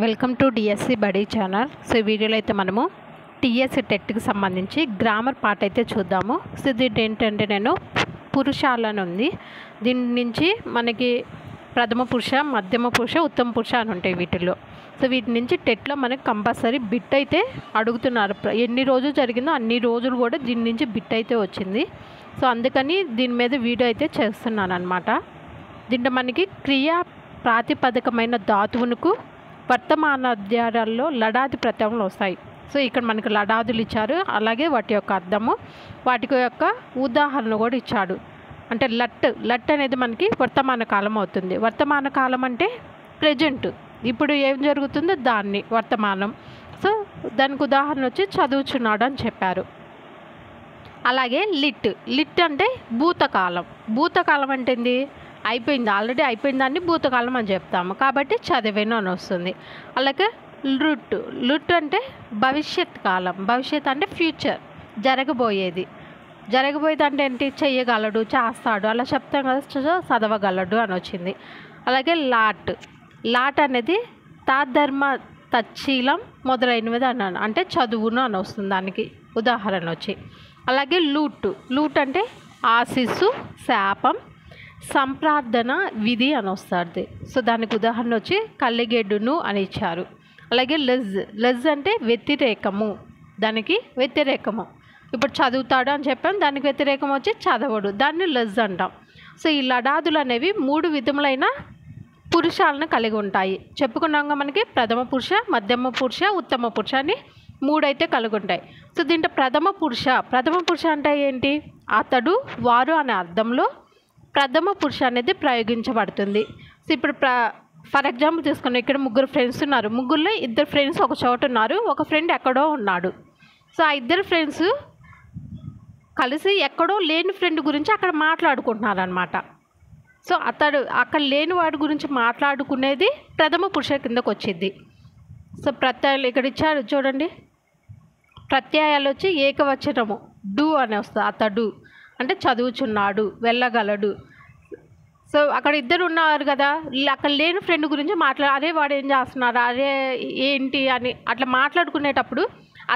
Welcome to DSC buddy channel. So ఈ వీడియోలో అయితే మనము టీఎస్సి టెట్కి సంబంధించి గ్రామర్ పార్ట్ అయితే చూద్దాము. సో దీంట్లో ఏంటంటే నేను పురుషాలని ఉంది, దీని నుంచి మనకి ప్రథమ పురుష, మధ్యమ పురుష, ఉత్తమ పురుష అని ఉంటాయి వీటిల్లో. సో వీటి నుంచి టెట్లో మనకి కంపల్సరీ బిట్ అయితే అడుగుతున్నారు. ఎన్ని రోజులు జరిగిందో అన్ని రోజులు కూడా దీని నుంచి బిట్ అయితే వచ్చింది. సో అందుకని దీని మీద వీడియో అయితే చేస్తున్నాను అనమాట. దీంట్లో మనకి క్రియా ప్రాతిపదికమైన ధాతువునకు వర్తమాన అధ్యాయాల్లో లడాది ప్రత్యయములు వస్తాయి. సో ఇక్కడ మనకి లడాదులు ఇచ్చారు, అలాగే వాటి యొక్క అర్థము, వాటి యొక్క ఉదాహరణ కూడా ఇచ్చాడు. అంటే లట్ అనేది మనకి వర్తమాన కాలం అవుతుంది. వర్తమాన కాలం అంటే ప్రజెంట్, ఇప్పుడు ఏం జరుగుతుందో దాన్ని వర్తమానం. సో దానికి ఉదాహరణ వచ్చి చదువుచున్నాడు అని చెప్పారు. అలాగే లిట్ అంటే భూతకాలం. భూతకాలం అంటే ఏంది? అయిపోయింది, ఆల్రెడీ అయిపోయిన దాన్ని భూతకాలం అని చెప్తాము, కాబట్టి చదివాను అని వస్తుంది. అలాగే లుట్ అంటే భవిష్యత్ కాలం. భవిష్యత్ అంటే ఫ్యూచర్, జరగబోయేది అంటే ఏంటి? చెయ్యగలడు, చేస్తాడు, అలా చెప్తాం కదా, చదవగలడు అని వచ్చింది. అలాగే లాట్ అనేది తాధర్మ తచ్చీలం మొదలైనవి అన్నాను, అంటే చదువును అని వస్తుంది, దానికి ఉదాహరణ వచ్చి. అలాగే లూట్ అంటే ఆశీస్సు, శాపం, సంప్రార్థన విధి అని వస్తుంది. సో దానికి ఉదాహరణ వచ్చి కళ్ళగెడ్డును అని ఇచ్చారు. అలాగే లెజ్ అంటే వ్యతిరేకము, దానికి వ్యతిరేకము. ఇప్పుడు చదువుతాడు అని చెప్పాం, దానికి వ్యతిరేకం వచ్చి చదవడు, దాన్ని లెజ్ అంటాం. సో ఈ లడాదులు అనేవి 3 విధములైన పురుషాలను కలిగి ఉంటాయి. చెప్పుకున్నాక మనకి ప్రథమ పురుష, మధ్యమ పురుష, ఉత్తమ పురుష అని 3 అయితే కలిగి ఉంటాయి. సో దీంట్లో ప్రథమ పురుష అంటే ఏంటి? అతడు, వారు అనే అర్థంలో ప్రథమ పురుష అనేది ప్రయోగించబడుతుంది. సో ఇప్పుడు ఫర్ ఎగ్జాంపుల్ తీసుకున్నాం, ఇక్కడ 3 ఫ్రెండ్స్ ఉన్నారు. ముగ్గురులో 2 ఫ్రెండ్స్ ఒక చోట ఉన్నారు, ఒక ఫ్రెండ్ ఎక్కడో ఉన్నాడు. సో ఆ 2 ఫ్రెండ్స్ కలిసి ఎక్కడో లేని ఫ్రెండ్ గురించి అక్కడ మాట్లాడుకుంటున్నారు అనమాట. సో అతడు అక్కడ లేని వాడి గురించి మాట్లాడుకునేది ప్రథమ పురుష కిందకు వచ్చింది. సో ప్రత్యయాలు ఇక్కడ ఇచ్చారు చూడండి. ప్రత్యయాలు వచ్చి ఏకవచనము డూ అని వస్తుంది. అతడు అంటే చదువుచున్నాడు, వెళ్ళగలడు. సో అక్కడ 2 ఉన్నారు కదా, అక్కడ లేని ఫ్రెండ్ గురించి అరే వాడు ఏం చేస్తున్నారు, అరే ఏంటి అని అట్లా మాట్లాడుకునేటప్పుడు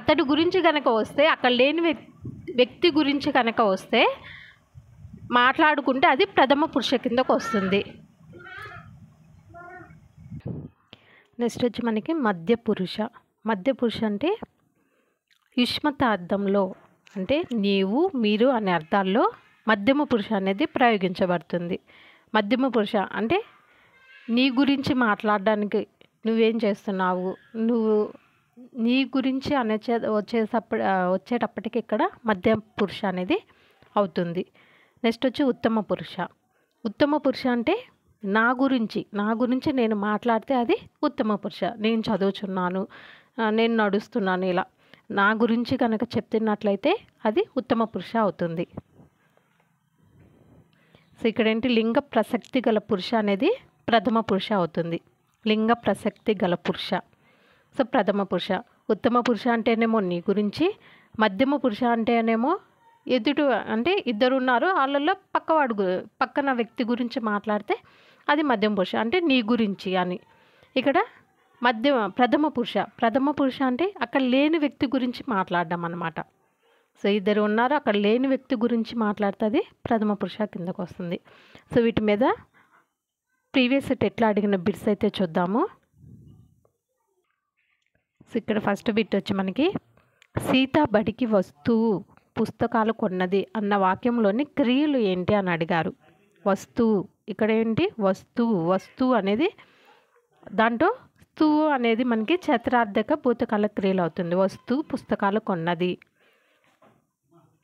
అతడి గురించి కనుక వస్తే, అక్కడ లేని వ్యక్తి గురించి కనుక వస్తే మాట్లాడుకుంటే అది ప్రథమ పురుష కిందకు వస్తుంది. నెక్స్ట్ వచ్చి మనకి మధ్య పురుష అంటే యుష్మతార్థంలో, అంటే నీవు, మీరు అనే అర్థాల్లో మధ్యమ పురుష అనేది ప్రయోగించబడుతుంది. మధ్యమ పురుష అంటే నీ గురించి మాట్లాడడానికి, నువ్వేం చేస్తున్నావు, నువ్వు నీ గురించి వచ్చేటప్పటికి ఇక్కడ మధ్యమ పురుష అనేది అవుతుంది. నెక్స్ట్ వచ్చి ఉత్తమ పురుష అంటే నా గురించి నేను మాట్లాడితే అది ఉత్తమ పురుష. నేను చదువుచున్నాను, నేను నడుస్తున్నాను, ఇలా నా గురించి కనుక చెప్తున్నట్లయితే అది ఉత్తమ పురుష అవుతుంది. సో ఇక్కడ ఏంటి? లింగ ప్రసక్తి గల పురుష అనేది ప్రథమ పురుష అవుతుంది. లింగ ప్రసక్తి గల పురుష. సో ప్రథమ పురుష. ఉత్తమ పురుష అంటేనేమో నీ గురించి, మధ్యమ పురుష అంటేనేమో ఎదుటి, అంటే 2 ఉన్నారు, వాళ్ళల్లో పక్కన వ్యక్తి గురించి మాట్లాడితే అది మధ్యమ పురుష, అంటే నీ గురించి అని. ఇక్కడ ప్రథమ పురుష అంటే అక్కడ లేని వ్యక్తి గురించి మాట్లాడడం అన్నమాట. సో 2 ఉన్నారు, అక్కడ లేని వ్యక్తి గురించి మాట్లాడితే అది ప్రథమ పురుష కిందకు వస్తుంది. సో వీటి మీద ప్రీవియస్ టెట్లో అడిగిన బిట్స్ అయితే చూద్దాము. సో ఇక్కడ ఫస్ట్ బిట్ వచ్చి మనకి సీత బడికి వస్తువు పుస్తకాలు కొన్నది అన్న వాక్యంలోని క్రియలు ఏంటి అని అడిగారు. వస్తువు, ఇక్కడ ఏంటి? వస్తువు అనేది దాంట్లో స్తువు అనేది మనకి చతురార్థక భూతకాల క్రియలు అవుతుంది. వస్తువు పుస్తకాలు కొన్నది.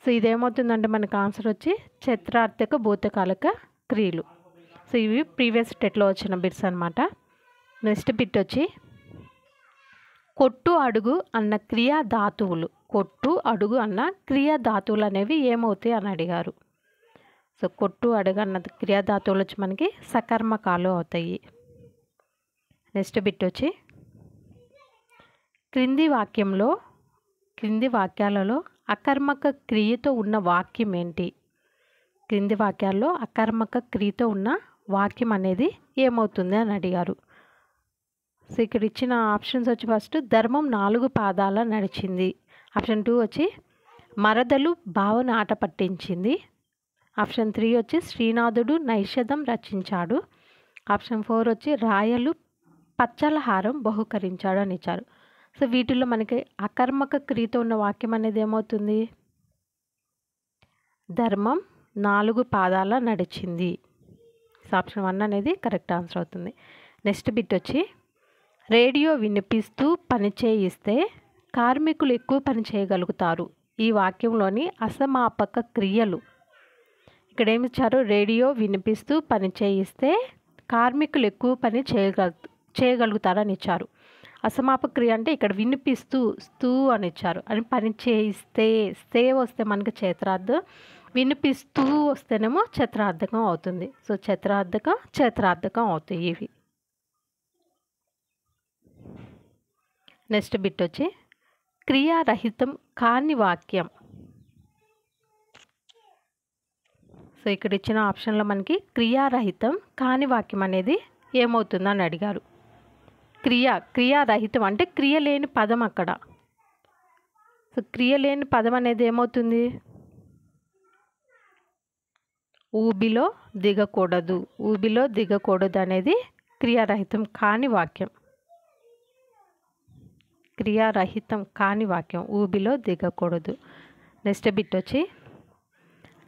సో ఇదేమవుతుందంటే మనకు ఆన్సర్ వచ్చి చతురార్థక భూతకాలక క్రియలు. సో ఇవి ప్రీవియస్ టెట్లో వచ్చిన బిట్స్ అనమాట. నెక్స్ట్ బిట్ వచ్చి కొట్టు అడుగు అన్న క్రియాధాతువులు. కొట్టు అడుగు అన్న క్రియాధాతువులు అనేవి ఏమవుతాయి అని అడిగారు. సో కొట్టు అడుగు అన్న క్రియాధాతువులు వచ్చి మనకి సకర్మకాలు అవుతాయి. నెక్స్ట్ బిట్ వచ్చి క్రింది వాక్యాలలో అకర్మక క్రియతో ఉన్న వాక్యం ఏంటి? క్రింది వాక్యాల్లో అకర్మక క్రియతో ఉన్న వాక్యం అనేది ఏమవుతుంది అని అడిగారు. సో ఇక్కడ ఇచ్చిన ఆప్షన్స్ వచ్చి ఫస్ట్ ధర్మం 4 పాదాల నడిచింది. ఆప్షన్ 2 వచ్చి మరదలు భావన ఆట పట్టించింది. ఆప్షన్ 3 వచ్చి శ్రీనాథుడు నైషధం రచించాడు. ఆప్షన్ 4 వచ్చి రాయలు పచ్చల హారం బహుకరించాడు అని ఇచ్చారు. సో వీటిల్లో మనకి అకర్మక క్రియతో ఉన్న వాక్యం అనేది ఏమవుతుంది? ధర్మం 4 పాదాల నడిచింది. సో ఆప్షన్ 1 అనేది కరెక్ట్ ఆన్సర్ అవుతుంది. నెక్స్ట్ బిట్ వచ్చి రేడియో వినిపిస్తూ పని చేయిస్తే కార్మికులు ఎక్కువ పని చేయగలుగుతారు. ఈ వాక్యంలోని అసమాపక క్రియలు. ఇక్కడ ఏమి ఇచ్చారు? రేడియో వినిపిస్తూ పని చేయిస్తే కార్మికులు ఎక్కువ పని చేయగలుగుతారని ఇచ్చారు. అసమాపక క్రియ అంటే ఇక్కడ వినిపిస్తూ స్తూ అని ఇచ్చారు. అని పని చేయిస్తే స్తే వస్తే మనకి చేత్రార్థం, వినిపిస్తూ వస్తేనేమో చతురార్థకం అవుతుంది. సో చతురార్థకం అవుతాయి ఇవి. నెక్స్ట్ బిట్ వచ్చి క్రియారహితం కాని వాక్యం. సో ఇక్కడ ఇచ్చిన ఆప్షన్లో మనకి క్రియారహితం కాని వాక్యం అనేది ఏమవుతుందని అడిగారు. క్రియారహితం అంటే క్రియ లేని పదం అక్కడ. సో క్రియ లేని పదం అనేది ఏమవుతుంది? ఊబిలో దిగకూడదు. ఊబిలో దిగకూడదు అనేది క్రియారహితం కాని వాక్యం. క్రియారహితం కాని వాక్యం ఊబిలో దిగకూడదు. నెక్స్ట్ బిట్ వచ్చి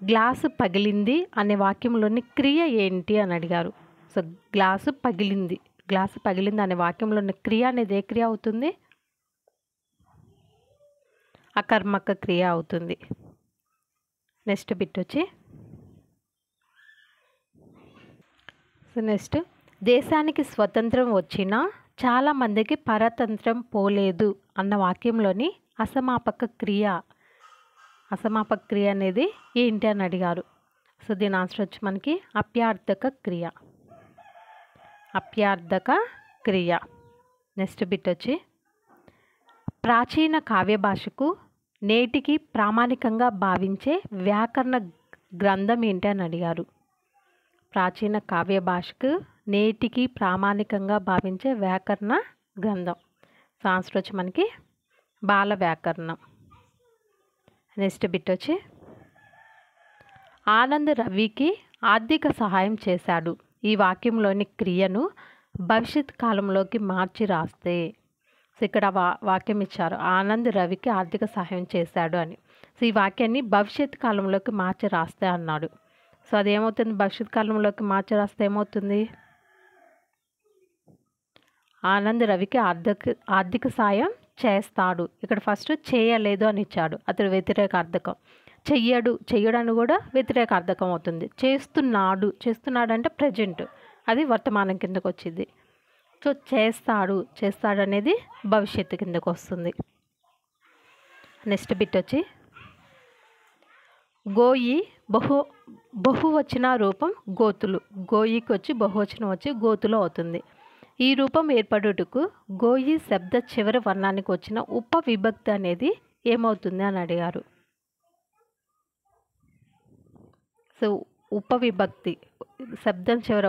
గ్లాసు పగిలింది అనే వాక్యంలోని క్రియ ఏంటి అని అడిగారు. సో గ్లాసు పగిలింది అనే వాక్యంలోని క్రియ అనేది ఏ క్రియ అవుతుంది? అకర్మక క్రియ అవుతుంది. నెక్స్ట్ బిట్ వచ్చి నెక్స్ట్ దేశానికి స్వతంత్రం వచ్చినా చాలామందికి పరతంత్రం పోలేదు అన్న వాక్యంలోని అసమాపక క్రియ అనేది ఏంటి అని అడిగారు. సో దీని ఆన్సర్ వచ్చి మనకి అప్యార్థక క్రియ. నెక్స్ట్ బిట్ వచ్చి ప్రాచీన కావ్య భాషకు నేటికి ప్రామాణికంగా భావించే వ్యాకరణ గ్రంథం ఏంటి అని అడిగారు. ప్రాచీన కావ్య భాషకు నేటికి ప్రామాణికంగా భావించే వ్యాకరణ గ్రంథం. సో ఆన్సర్ వచ్చి మనకి బాల వ్యాకరణం. నెక్స్ట్ బిట్ వచ్చి ఆనంద్ రవికి ఆర్థిక సహాయం చేశాడు. ఈ వాక్యంలోని క్రియను భవిష్యత్ కాలంలోకి మార్చి రాస్తే. సో ఇక్కడ వాక్యం ఇచ్చారు ఆనంద్ రవికి ఆర్థిక సహాయం చేశాడు అని. సో ఈ వాక్యాన్ని భవిష్యత్ కాలంలోకి మార్చి రాస్తే అన్నాడు. సో అదేమవుతుంది? భవిష్యత్ కాలంలోకి మార్చి రాస్తే ఏమవుతుంది? ఆనంద్ రవికి ఆర్థిక సాయం చేస్తాడు. ఇక్కడ ఫస్ట్ చేయలేదు అని ఇచ్చాడు, అతడు వ్యతిరేకార్థకం. చెయ్యడు అని కూడా వ్యతిరేకార్థకం అవుతుంది. చేస్తున్నాడు అంటే ప్రజెంట్, అది వర్తమానం కిందకు వచ్చింది. సో చేస్తాడు అనేది భవిష్యత్తు కిందకు వస్తుంది. నెక్స్ట్ బిట్ వచ్చి గోయి బహువచన రూపం గోతులు. గోయికి వచ్చి బహువచనం వచ్చి గోతులు అవుతుంది. ఈ రూపం ఏర్పడుటకు గోయి శబ్ద చివరి వర్ణానికి వచ్చిన ఉపవిభక్తి అనేది ఏమవుతుంది అని అడిగారు. సో ఉపవిభక్తి శబ్దం చివర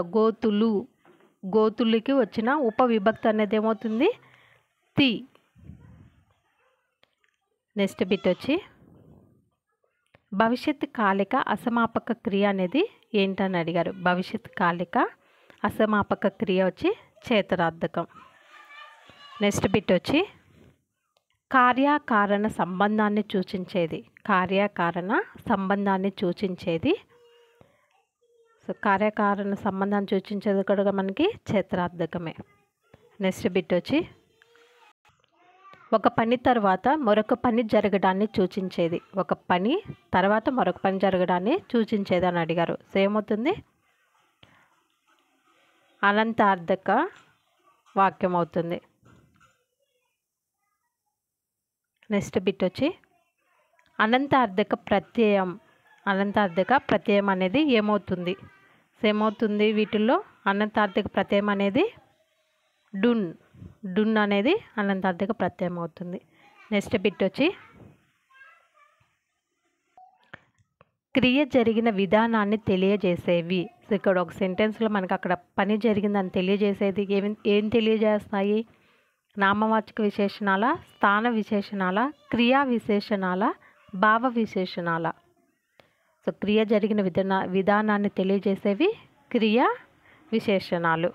గోతులకి వచ్చిన ఉపవిభక్తి అనేది ఏమవుతుంది? తి. నెక్స్ట్ బిట్ వచ్చి భవిష్యత్ కాలిక అసమాపక క్రియ అనేది ఏంటని అడిగారు. భవిష్యత్ కాలిక అసమాపక క్రియ వచ్చి చేతరార్థకం. నెక్స్ట్ బిట్ వచ్చి కార్యకారణ సంబంధాన్ని సూచించేది. సో కార్యకారణ సంబంధాన్ని సూచించేది కూడా మనకి చేతరార్థకమే. నెక్స్ట్ బిట్ వచ్చి ఒక పని తర్వాత మరొక పని జరగడాన్ని సూచించేది. ఒక పని తర్వాత మరొక పని జరగడాన్ని సూచించేది అని అడిగారు. సో ఏమవుతుంది? అనంతార్థక వాక్యం అవుతుంది. నెక్స్ట్ బిట్ వచ్చి అనంతార్థక ప్రత్యయం అనేది ఏమవుతుంది? సో ఏమవుతుంది? వీటిల్లో అనంతార్థక ప్రత్యయం అనేది డున్ అనేది అనంతార్థక ప్రత్యయం అవుతుంది. నెక్స్ట్ బిట్ వచ్చి క్రియ జరిగిన విధానాన్ని తెలియజేసేవి. సో ఇక్కడ ఒక సెంటెన్స్లో మనకు అక్కడ పని జరిగిందని తెలియజేసేది ఏం తెలియజేస్తాయి? నామవాచక విశేషణాల, స్థాన విశేషణాల, క్రియా విశేషణాల, భావ విశేషణాల. సో క్రియ జరిగిన విధానాన్ని తెలియజేసేవి క్రియా విశేషణాలు.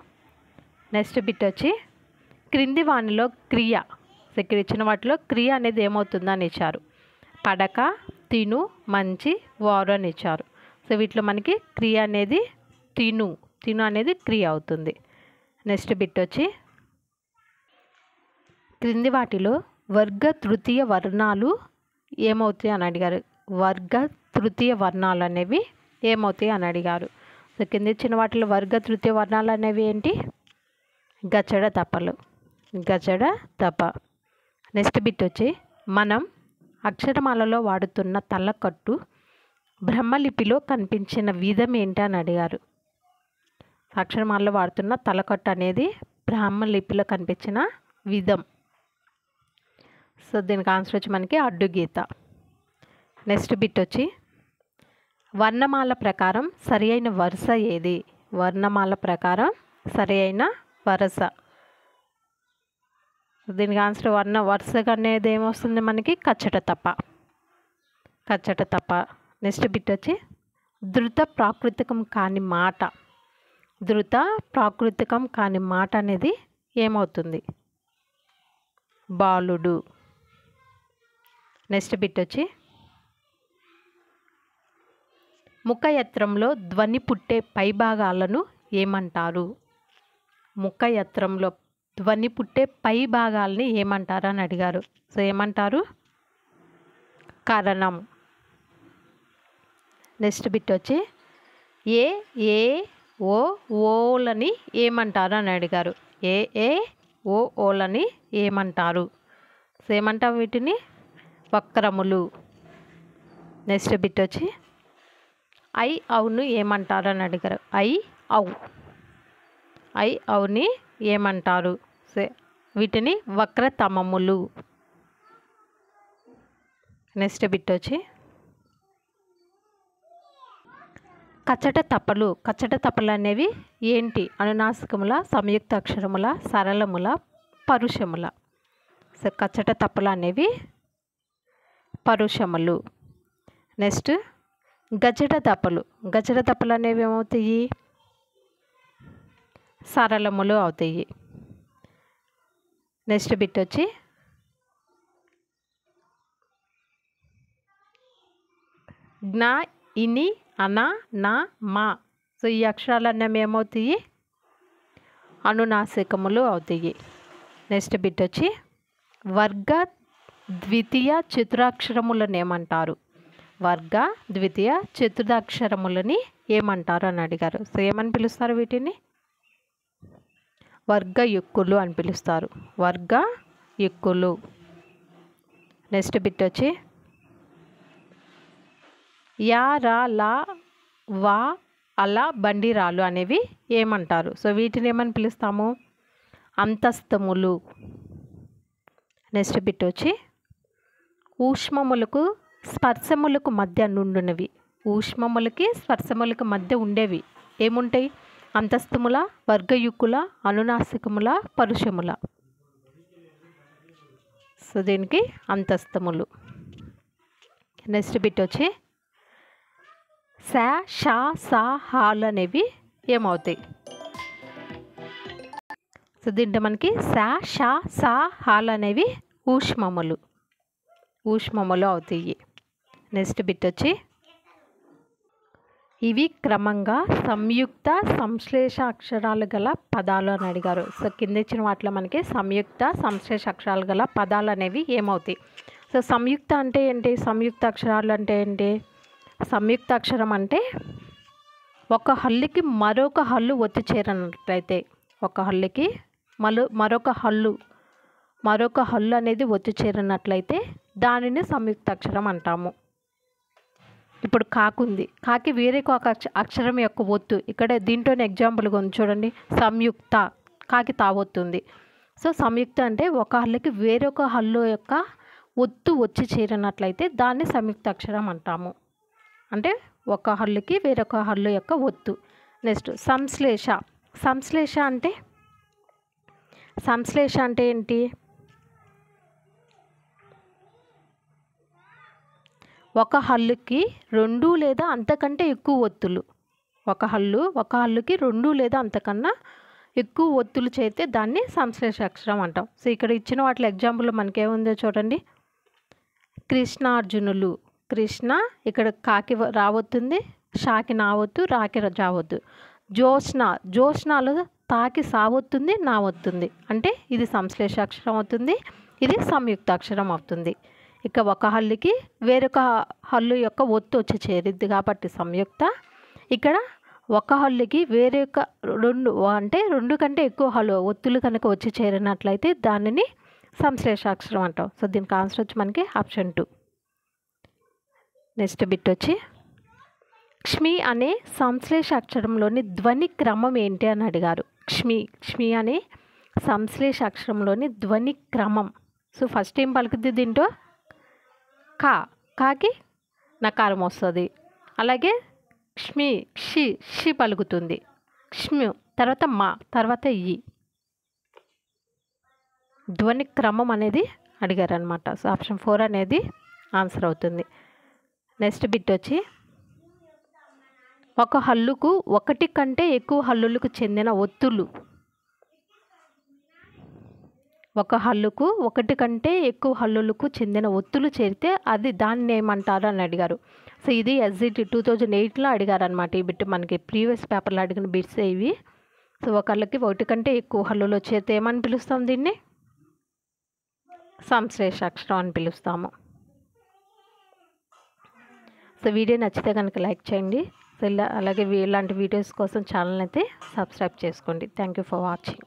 నెక్స్ట్ బిట్ వచ్చి క్రింది వానిలో క్రియ. సో ఇక్కడ ఇచ్చిన వాటిలో క్రియ అనేది ఏమవుతుందని ఇచ్చారు. పడక, తిను, మంచి, వారు అని ఇచ్చారు. సో వీటిలో మనకి క్రియ అనేది తిను అనేది క్రియ అవుతుంది. నెక్స్ట్ బిట్ వచ్చి క్రింది వాటిలో వర్గ తృతీయ వర్ణాలు ఏమవుతాయి అని అడిగారు. వర్గ తృతీయ వర్ణాలు అనేవి ఏమవుతాయి అని అడిగారు. సో కింద ఇచ్చిన వాటిలో వర్గ తృతీయ వర్ణాలు అనేవి ఏంటి? గచడ తపలు, గచడ తప. నెక్స్ట్ బిట్ వచ్చి మనం అక్షరమాలలో వాడుతున్న తలకట్టు బ్రహ్మలిపిలో కనిపించిన విధం ఏంటి అని అడిగారు. అక్షరమాలలో వాడుతున్న తలకట్టు అనేది బ్రాహ్మలిపిలో కనిపించిన విధం. సో దీనికి ఆన్సర్ వచ్చి మనకి అడ్డుగీత. నెక్స్ట్ బిట్ వచ్చి వర్ణమాల ప్రకారం సరి అయిన వరుస ఏది? వర్ణమాల ప్రకారం సరి అయిన వరుస. దీనికి ఆన్సర్ వరుసగా అనేది ఏమొస్తుంది మనకి? కచ్చట తప్ప, కచ్చట తప్ప. నెక్స్ట్ బిట్ వచ్చి ధృత ప్రాకృతికం కాని మాట. ధృత ప్రాకృతికం కాని మాట అనేది ఏమవుతుంది? బాలుడు. నెక్స్ట్ బిట్ వచ్చి ముఖయత్రంలో ధ్వని పుట్టే పైభాగాలను ఏమంటారు? ముఖయత్రంలో ధ్వని పుట్టే పై భాగాలని ఏమంటారు అని అడిగారు. సో ఏమంటారు? కరణం. నెక్స్ట్ బిట్ వచ్చి ఏ ఏ ఓ ఓలని ఏమంటారు అని అడిగారు. ఏ ఏ ఓ ఓలని ఏమంటారు? సో ఏమంటారు వీటిని? వక్రములు. నెక్స్ట్ బిట్ వచ్చి ఐ అవును ఏమంటారు అని అడిగారు. ఐ ఔ, ఐ అవుని ఏమంటారు? సో వీటిని వక్రతమములు. నెక్స్ట్ బిట్ వచ్చి కచ్చట తపలు. కచ్చట తపలు అనేవి ఏంటి? అనునాసికముల, సంయుక్త అక్షరముల, సరళముల, పరుషముల. సో కచ్చట తపలు అనేవి పరుషములు. నెక్స్ట్ గజట తపలు. గజట తపలు అనేవి ఏమవుతాయి? సరళములు అవుతాయి. నెక్స్ట్ బిట్ వచ్చి జ్ఞ, ఇని, అన, నా, మా. సో ఈ అక్షరాలు అనేవి ఏమవుతాయి? అనునాసికములు అవుతాయి. నెక్స్ట్ బిట్ వచ్చి వర్గ ద్వితీయ చతురాక్షరములను ఏమంటారు? వర్గ ద్వితీయ చతురాక్షరములని ఏమంటారు అని అడిగారు. సో ఏమని పిలుస్తారు వీటిని? వర్గ యుక్కులు అని పిలుస్తారు. వర్గ యుక్కులు. నెక్స్ట్ బిట్ వచ్చి యా, రా, లా, వా, అలా, బండిరాలు అనేవి ఏమంటారు? సో వీటిని ఏమని పిలుస్తాము? అంతస్తములు. నెక్స్ట్ బిట్ వచ్చి ఊష్మములకు స్పర్శములకు మధ్య నుండునవి. ఊష్మములకి స్పర్శములకు మధ్య ఉండేవి ఏముంటాయి? అంతస్తముల, వర్గయుక్కుల, అనునాసికముల, పరుషముల. సో దీనికి అంతస్తములు. నెక్స్ట్ బిట్ వచ్చి సా, షా, సా, హాలు అనేవి ఏమవుతాయి? సో దీంట్లో మనకి సా, షా, సా, హాలు అనేవి ఊష్మములు, ఊష్మములు అవుతాయి. నెక్స్ట్ బిట్ వచ్చి ఇవి క్రమంగా సంయుక్త సంశ్లేష అక్షరాలు గల పదాలు అని అడిగారు. సో కింద ఇచ్చిన వాటిలో మనకి సంయుక్త సంశ్లేష అక్షరాలు గల పదాలు అనేవి ఏమవుతాయి? సో సంయుక్త అంటే ఏంటి? సంయుక్త అక్షరాలు అంటే ఏంటి? సంయుక్త అక్షరం అంటే ఒక హల్లుకి మరొక హల్లు ఒత్తి చేరినట్లయితే, ఒక హల్లుకి మరొక హల్లు అనేది ఒత్తి చేరినట్లయితే దానిని సంయుక్త అక్షరం అంటాము. ఇప్పుడు కాకుంది, కాకి వేరే ఒక అక్షరం యొక్క ఒత్తు ఇక్కడ దీంట్లోనే ఎగ్జాంపుల్గా ఉంది చూడండి. సంయుక్త, కాకి తావొత్తుంది. సో సంయుక్త అంటే ఒక హల్లుకి వేరొక హల్లు యొక్క ఒత్తు వచ్చి చేరినట్లయితే దాన్ని సంయుక్త అక్షరం అంటాము. అంటే ఒక హల్లుకి వేరొక హల్లు యొక్క ఒత్తు. నెక్స్ట్ సంశ్లేష. సంశ్లేష అంటే ఏంటి? ఒక హల్లుకి 2 లేదా అంతకంటే ఎక్కువ ఒత్తులు. ఒక హల్లుకి 2 లేదా అంతకన్నా ఎక్కువ ఒత్తులు చేస్తే దాన్ని సంశ్లేష అక్షరం అంటాం. సో ఇక్కడ ఇచ్చిన వాటిలో ఎగ్జాంపుల్ మనకేముందో చూడండి. కృష్ణార్జునులు. కృష్ణ ఇక్కడ కాకి రావొత్తుంది, షాకి నావొత్తు, రాకి జావొత్తు. జ్యోత్స్నాలో తాకి సావొత్తుంది, నావొత్తుంది. అంటే ఇది సంశ్లేష అక్షరం అవుతుంది, ఇది సంయుక్త అక్షరం అవుతుంది. ఇక ఒక హల్లుకి వేరొక హల్లు యొక్క ఒత్తు వచ్చి చేరిద్ది కాబట్టి సంయుక్త. ఇక్కడ ఒక హల్లుకి వేరొక 2 కంటే ఎక్కువ హల్లు ఒత్తులు కనుక వచ్చి చేరినట్లయితే దానిని సంశ్లేష అక్షరం అంటాం. సో దీనికి ఆన్సర్ వచ్చి మనకి ఆప్షన్ 2. నెక్స్ట్ బిట్ వచ్చి క్ష్మి అనే సంశ్లేష అక్షరంలోని ధ్వని క్రమం ఏంటి అని అడిగారు. క్ష్మి అనే సంశ్లేష అక్షరంలోని ధ్వని క్రమం. సో ఫస్ట్ ఏం పలుకుద్ది దీంట్లో? కాకి నకారం వస్తుంది. అలాగే క్షి పలుకుతుంది. క్ష్మి తర్వాత మా తర్వాత ఈ ధ్వని క్రమం అనేది అడిగారు అనమాట. సో ఆప్షన్ 4 అనేది ఆన్సర్ అవుతుంది. నెక్స్ట్ బిట్ వచ్చి ఒక హల్లుకు 1 కంటే ఎక్కువ హల్లులకు చెందిన ఒత్తులు. ఒక హల్లుకు 1 కంటే ఎక్కువ హల్లులకు చెందిన ఒత్తులు చేరితే దాన్ని ఏమంటారు అని అడిగారు. సో ఇది SGT 2008లో అడిగారు అనమాట. ఈ బిట్ మనకి ప్రీవియస్ పేపర్లో అడిగిన బిట్స్ ఇవి. సో ఒక హల్లుకి 1 కంటే ఎక్కువ హల్లులు చేరితే ఏమని పిలుస్తాం? దీన్ని సంశ్లేష అక్షరం అని పిలుస్తాము. సో వీడియో నచ్చితే కనుక లైక్ చేయండి. సో అలాగే ఇలాంటి వీడియోస్ కోసం ఛానల్ అయితే సబ్స్క్రైబ్ చేసుకోండి. Thank you for watching.